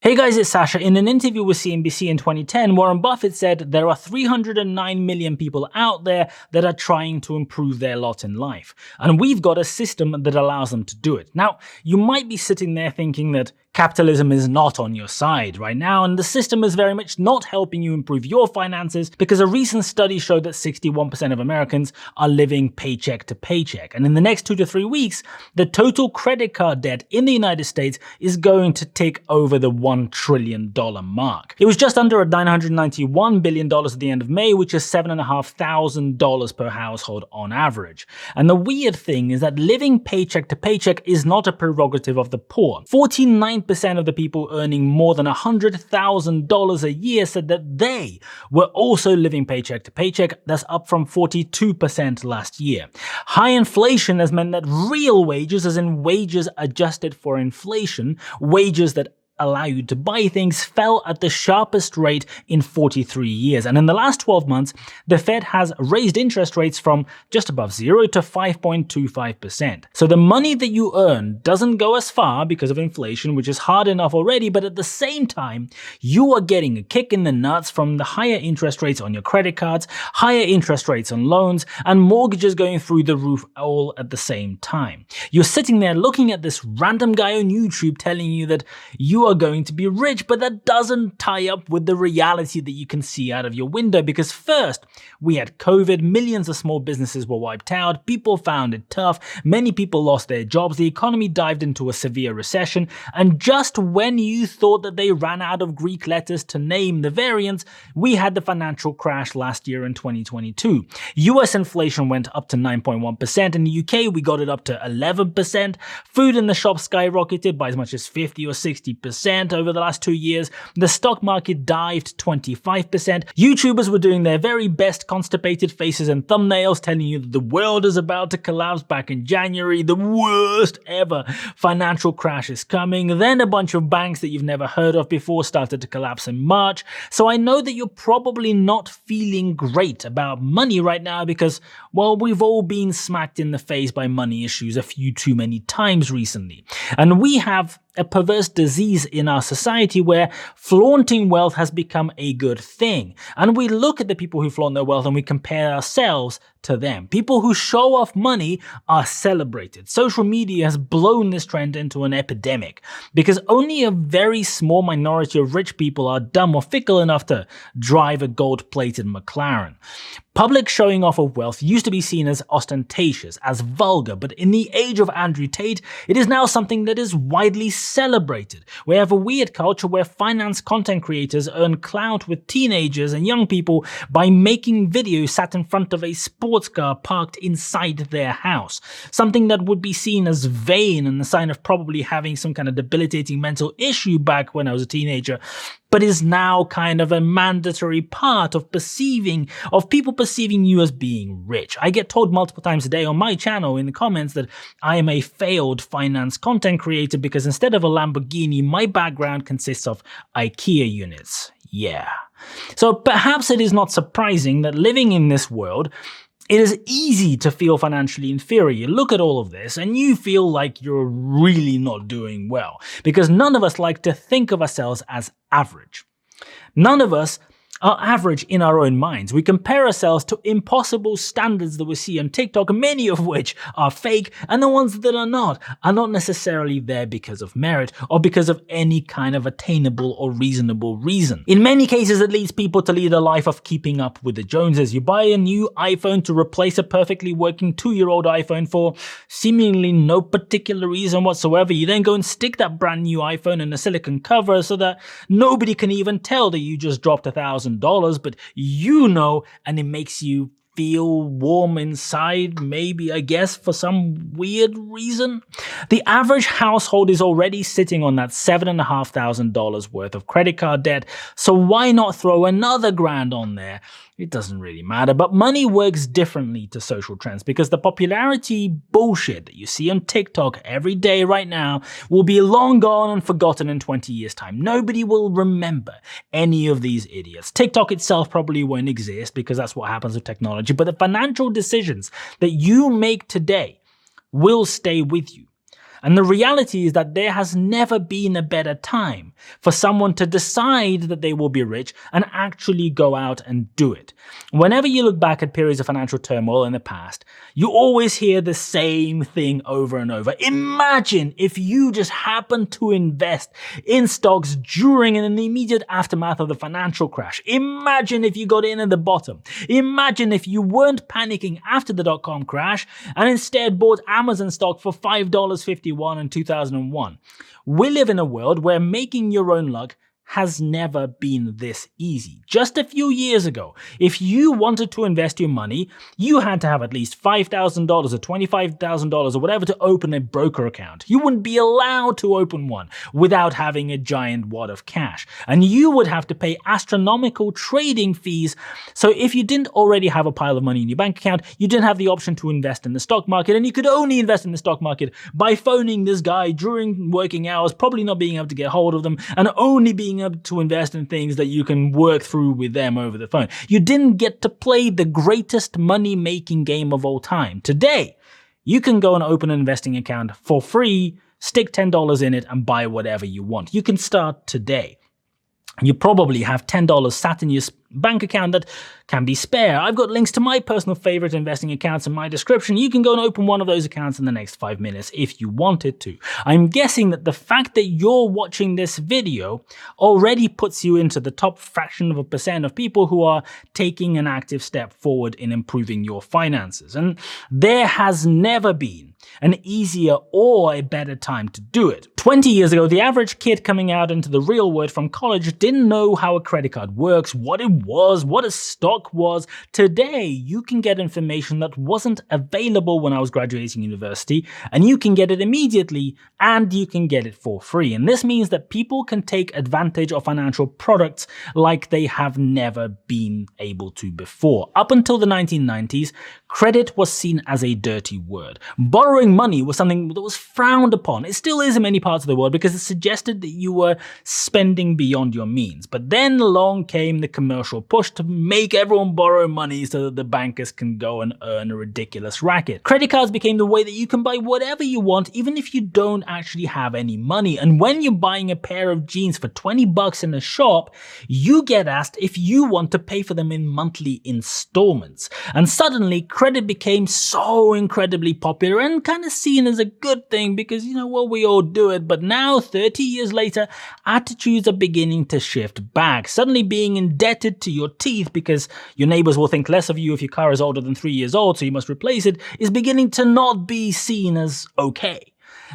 Hey guys, it's Sasha. In an interview with CNBC in 2010, Warren Buffett said there are 309 million people out there that are trying to improve their lot in life. And we've got a system that allows them to do it. Now, you might be sitting there thinking that capitalism is not on your side right now, and the system is very much not helping you improve your finances because a recent study showed that 61% of Americans are living paycheck to paycheck. And in the next 2 to 3 weeks, the total credit card debt in the United States is going to tick over the $1 trillion mark. It was just under $991 billion at the end of May, which is $7,500 per household on average. And the weird thing is that living paycheck to paycheck is not a prerogative of the poor. 49% of the people earning more than $100,000 a year said that they were also living paycheck to paycheck. That's up from 42% last year. High inflation has meant that real wages, as in wages adjusted for inflation, wages that allow you to buy things, fell at the sharpest rate in 43 years. And in the last 12 months, the Fed has raised interest rates from just above 0 to 5.25%. So the money that you earn doesn't go as far because of inflation, which is hard enough already, but at the same time, you are getting a kick in the nuts from the higher interest rates on your credit cards, higher interest rates on loans, and mortgages going through the roof all at the same time. You're sitting there looking at this random guy on YouTube telling you that you are going to be rich, but that doesn't tie up with the reality that you can see out of your window, because first, we had COVID, millions of small businesses were wiped out, people found it tough, many people lost their jobs, the economy dived into a severe recession, and just when you thought that they ran out of Greek letters to name the variants, we had the financial crash last year in 2022. US inflation went up to 9.1%, in the UK we got it up to 11%, food in the shop skyrocketed by as much as 50 or 60%, over the last 2 years, the stock market dived 25%, YouTubers were doing their very best constipated faces and thumbnails telling you that the world is about to collapse back in January, the worst ever financial crash is coming, then a bunch of banks that you've never heard of before started to collapse in March. So I know that you're probably not feeling great about money right now because, well, we've all been smacked in the face by money issues a few too many times recently. And we have a perverse disease in our society where flaunting wealth has become a good thing. And we look at the people who flaunt their wealth and we compare ourselves to them. People who show off money are celebrated. Social media has blown this trend into an epidemic because only a very small minority of rich people are dumb or fickle enough to drive a gold-plated McLaren. Public showing off of wealth used to be seen as ostentatious, as vulgar, but in the age of Andrew Tate, it is now something that is widely celebrated. We have a weird culture where finance content creators earn clout with teenagers and young people by making videos sat in front of a sports car parked inside their house. Something that would be seen as vain and a sign of probably having some kind of debilitating mental issue back when I was a teenager, but is now kind of a mandatory part of people perceiving you as being rich. I get told multiple times a day on my channel in the comments that I am a failed finance content creator because instead of a Lamborghini, my background consists of IKEA units. Yeah. So perhaps it is not surprising that living in this world, it is easy to feel financially inferior. You look at all of this and you feel like you're really not doing well because none of us like to think of ourselves as average. None of us are average in our own minds. We compare ourselves to impossible standards that we see on TikTok, many of which are fake, and the ones that are not necessarily there because of merit or because of any kind of attainable or reasonable reason. In many cases, it leads people to lead a life of keeping up with the Joneses. You buy a new iPhone to replace a perfectly working 2-year-old iPhone for seemingly no particular reason whatsoever. You then go and stick that brand new iPhone in a silicone cover so that nobody can even tell that you just dropped $1,000, but you know, and it makes you feel warm inside, maybe, I guess, for some weird reason. The average household is already sitting on that $7,500 worth of credit card debt, so why not throw another grand on there? It doesn't really matter, but money works differently to social trends because the popularity bullshit that you see on TikTok every day right now will be long gone and forgotten in 20 years' time. Nobody will remember any of these idiots. TikTok itself probably won't exist because that's what happens with technology, but the financial decisions that you make today will stay with you. And the reality is that there has never been a better time for someone to decide that they will be rich and actually go out and do it. Whenever you look back at periods of financial turmoil in the past, you always hear the same thing over and over. Imagine if you just happened to invest in stocks during and in the immediate aftermath of the financial crash. Imagine if you got in at the bottom. Imagine if you weren't panicking after the dot-com crash and instead bought Amazon stock for $5.51 in 2001. We live in a world where making your own luck has never been this easy. Just a few years ago, if you wanted to invest your money, you had to have at least $5,000 or $25,000 or whatever to open a broker account. You wouldn't be allowed to open one without having a giant wad of cash. And you would have to pay astronomical trading fees. So if you didn't already have a pile of money in your bank account, you didn't have the option to invest in the stock market. And you could only invest in the stock market by phoning this guy during working hours, probably not being able to get hold of them, and only being able to invest in things that you can work through with them over the phone. You didn't get to play the greatest money-making game of all time. Today, you can go and open an investing account for free, stick $10 in it, and buy whatever you want. You can start today. You probably have $10 sat in your bank account that can be spare. I've got links to my personal favorite investing accounts in my description. You can go and open one of those accounts in the next 5 minutes if you wanted to. I'm guessing that the fact that you're watching this video already puts you into the top fraction of a percent of people who are taking an active step forward in improving your finances. And there has never been an easier or a better time to do it. 20 years ago, the average kid coming out into the real world from college didn't know how a credit card works, what it was, what a stock was. Today, you can get information that wasn't available when I was graduating university, and you can get it immediately, and you can get it for free. And this means that people can take advantage of financial products like they have never been able to before. Up until the 1990s, credit was seen as a dirty word. Borrowing money was something that was frowned upon. It still is in many parts of the world because it suggested that you were spending beyond your means. But then along came the commercial push to make everyone borrow money so that the bankers can go and earn a ridiculous racket. Credit cards became the way that you can buy whatever you want, even if you don't actually have any money. And when you're buying a pair of jeans for $20 in a shop, you get asked if you want to pay for them in monthly installments. And suddenly, credit became so incredibly popular and kind of seen as a good thing because, we all do it. But now, 30 years later, attitudes are beginning to shift back. Suddenly being indebted to your teeth because your neighbors will think less of you if your car is older than 3 years old, so you must replace it, is beginning to not be seen as okay.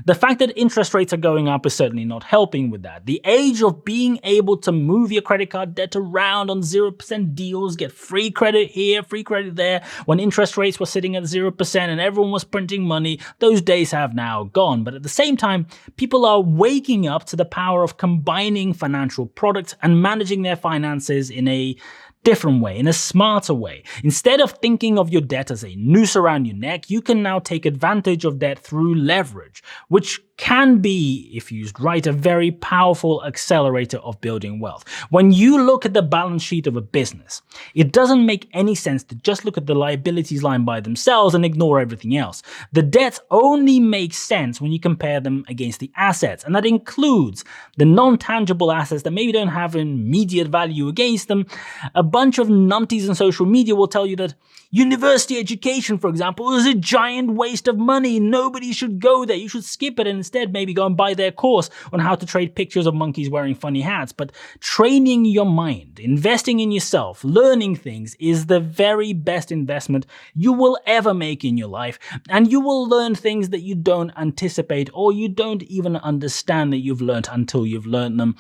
The fact that interest rates are going up is certainly not helping with that. The age of being able to move your credit card debt around on 0% deals, get free credit here, free credit there, when interest rates were sitting at 0% and everyone was printing money, those days have now gone. But at the same time, people are waking up to the power of combining financial products and managing their finances in a different way, in a smarter way. Instead of thinking of your debt as a noose around your neck, you can now take advantage of debt through leverage, which can be, if used right, a very powerful accelerator of building wealth. When you look at the balance sheet of a business, it doesn't make any sense to just look at the liabilities line by themselves and ignore everything else. The debts only make sense when you compare them against the assets, and that includes the non-tangible assets that maybe don't have immediate value against them. A bunch of numpties on social media will tell you that university education, for example, is a giant waste of money. Nobody should go there. You should skip it and instead maybe go and buy their course on how to trade pictures of monkeys wearing funny hats. But training your mind, investing in yourself, learning things is the very best investment you will ever make in your life. And you will learn things that you don't anticipate or you don't even understand that you've learned until you've learned them.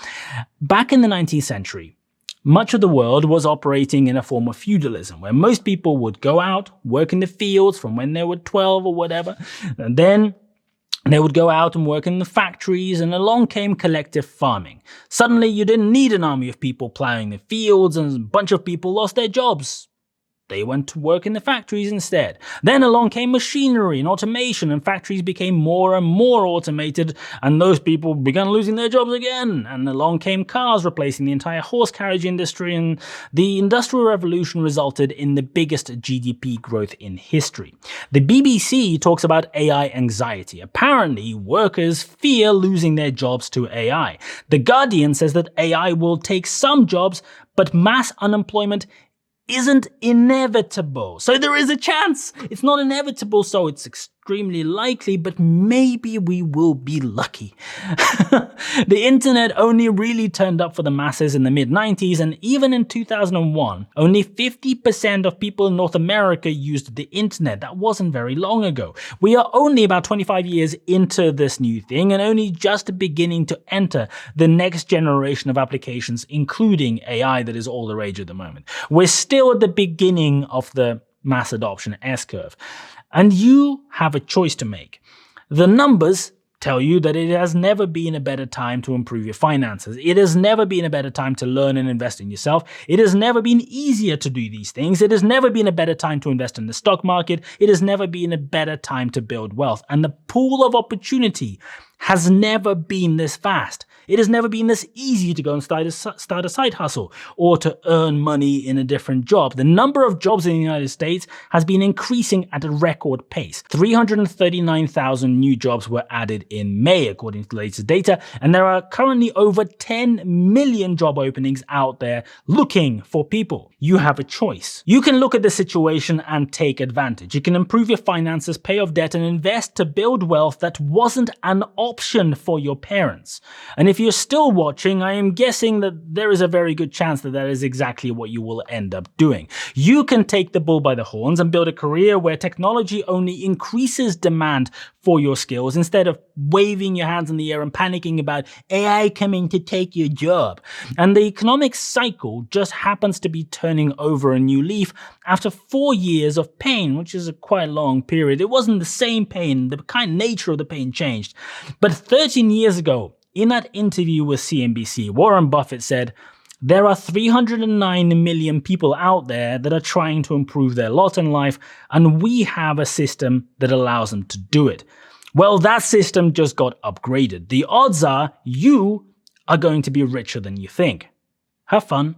Back in the 19th century, much of the world was operating in a form of feudalism, where most people would go out, work in the fields from when they were 12 or whatever, and then they would go out and work in the factories, and along came collective farming. Suddenly, you didn't need an army of people plowing the fields, and a bunch of people lost their jobs. They went to work in the factories instead. Then along came machinery and automation, and factories became more and more automated, and those people began losing their jobs again. And along came cars, replacing the entire horse carriage industry, and the Industrial Revolution resulted in the biggest GDP growth in history. The BBC talks about AI anxiety. Apparently, workers fear losing their jobs to AI. The Guardian says that AI will take some jobs, but mass unemployment isn't inevitable. So there is a chance. It's not inevitable, so it's extremely likely, but maybe we will be lucky. The internet only really turned up for the masses in the mid-90s, and even in 2001, only 50% of people in North America used the internet. That wasn't very long ago. We are only about 25 years into this new thing, and only just beginning to enter the next generation of applications, including AI that is all the rage at the moment. We're still at the beginning of the mass adoption S-curve. And you have a choice to make. The numbers tell you that it has never been a better time to improve your finances. It has never been a better time to learn and invest in yourself. It has never been easier to do these things. It has never been a better time to invest in the stock market. It has never been a better time to build wealth. And the pool of opportunity has never been this vast. It has never been this easy to go and start a side hustle or to earn money in a different job. The number of jobs in the United States has been increasing at a record pace. 339,000 new jobs were added in May, according to the latest data, and there are currently over 10 million job openings out there looking for people. You have a choice. You can look at the situation and take advantage. You can improve your finances, pay off debt, and invest to build wealth that wasn't an option for your parents. And if you're still watching, I am guessing that there is a very good chance that that is exactly what you will end up doing. You can take the bull by the horns and build a career where technology only increases demand for your skills instead of waving your hands in the air and panicking about AI coming to take your job. And the economic cycle just happens to be turning over a new leaf after 4 years of pain, which is a quite long period. It wasn't the same pain, the kind of nature of the pain changed. But 13 years ago, in that interview with CNBC, Warren Buffett said, "There are 309 million people out there that are trying to improve their lot in life, and we have a system that allows them to do it." Well, that system just got upgraded. The odds are you are going to be richer than you think. Have fun.